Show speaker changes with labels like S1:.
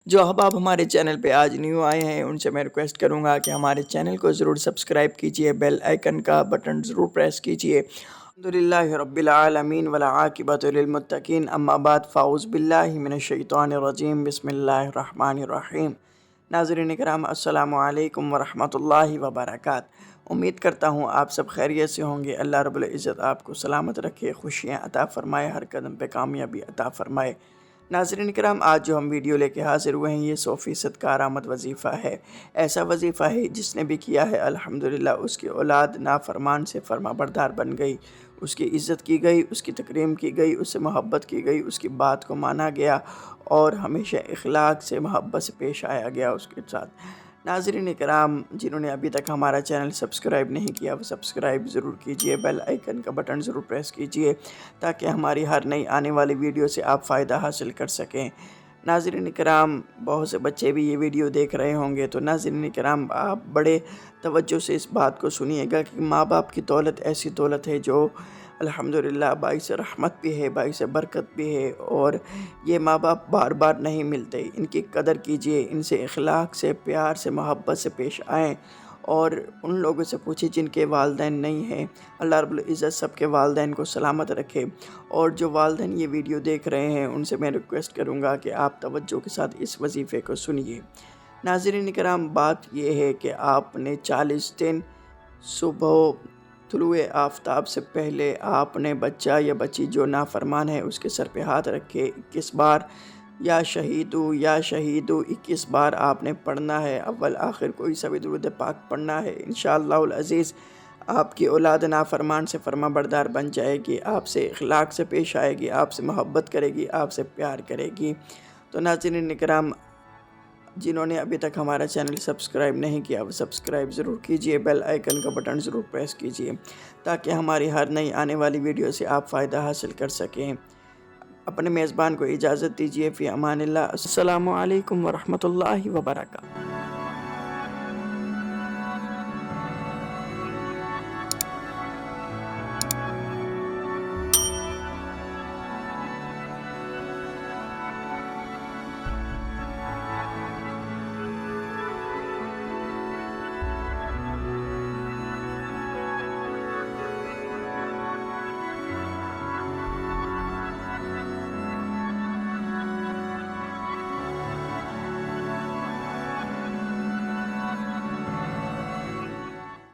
S1: جو احباب ہمارے چینل پہ آج نیو آئے ہیں ان سے میں ریکویسٹ کروں گا کہ ہمارے چینل کو ضرور سبسکرائب کیجئے، بیل آئیکن کا بٹن ضرور پریس کیجئے۔ الحمدللہ رب العالمین والعاقبۃ للمتقین، اما بعد فاعوذ باللہ من الشیطان الرجیم، بسم اللہ الرحمن الرحیم۔ ناظرین کرام، السلام علیکم ورحمۃ اللہ وبرکاتہ۔ امید کرتا ہوں آپ سب خیریت سے ہوں گے۔ اللہ رب العزت آپ کو سلامت رکھے، خوشیاں عطا فرمائے، ہر قدم پہ کامیابی عطا فرمائے۔ ناظرین کرام، آج جو ہم ویڈیو لے کے حاضر ہوئے ہیں یہ 100% کارآمد وظیفہ ہے۔ ایسا وظیفہ ہے جس نے بھی کیا ہے الحمدللہ اس کی اولاد نافرمان سے فرما بردار بن گئی، اس کی عزت کی گئی، اس کی تکریم کی گئی، اس سے محبت کی گئی، اس کی بات کو مانا گیا اور ہمیشہ اخلاق سے محبت سے پیش آیا گیا اس کے ساتھ۔ ناظرین کرام، جنہوں نے ابھی تک ہمارا چینل سبسکرائب نہیں کیا وہ سبسکرائب ضرور کیجئے، بیل آئیکن کا بٹن ضرور پریس کیجئے تاکہ ہماری ہر نئی آنے والی ویڈیو سے آپ فائدہ حاصل کر سکیں۔ ناظرین کرام، بہت سے بچے بھی یہ ویڈیو دیکھ رہے ہوں گے، تو ناظرین کرام آپ بڑے توجہ سے اس بات کو سنیے گا کہ ماں باپ کی دولت ایسی دولت ہے جو الحمدللہ باعث رحمت بھی ہے، باعث برکت بھی ہے، اور یہ ماں باپ بار بار نہیں ملتے۔ ان کی قدر کیجئے، ان سے اخلاق سے، پیار سے، محبت سے پیش آئیں، اور ان لوگوں سے پوچھیں جن کے والدین نہیں ہیں۔ اللہ رب العزت سب کے والدین کو سلامت رکھے، اور جو والدین یہ ویڈیو دیکھ رہے ہیں ان سے میں ریکویسٹ کروں گا کہ آپ توجہ کے ساتھ اس وظیفے کو سنیے۔ ناظرین کرام، بات یہ ہے کہ آپ نے 40 دن صبح طلوع آفتاب سے پہلے آپ نے بچہ یا بچی جو نافرمان ہے اس کے سر پہ ہاتھ رکھے 21 بار یا شہیدو یا شہیدو 21 بار آپ نے پڑھنا ہے۔ اول آخر کوئی سا بھی درود پاک پڑھنا ہے۔ انشاءاللہ العزیز آپ کی اولاد نافرمان سے فرما بردار بن جائے گی، آپ سے اخلاق سے پیش آئے گی، آپ سے محبت کرے گی، آپ سے پیار کرے گی۔ تو ناظرین کرام، جنہوں نے ابھی تک ہمارا چینل سبسکرائب نہیں کیا وہ سبسکرائب ضرور کیجئے، بیل آئیکن کا بٹن ضرور پریس کیجئے تاکہ ہماری ہر نئی آنے والی ویڈیو سے آپ فائدہ حاصل کر سکیں۔ اپنے میزبان کو اجازت دیجیے، فی امان اللہ۔ السلام علیکم ورحمۃ اللہ وبرکاتہ۔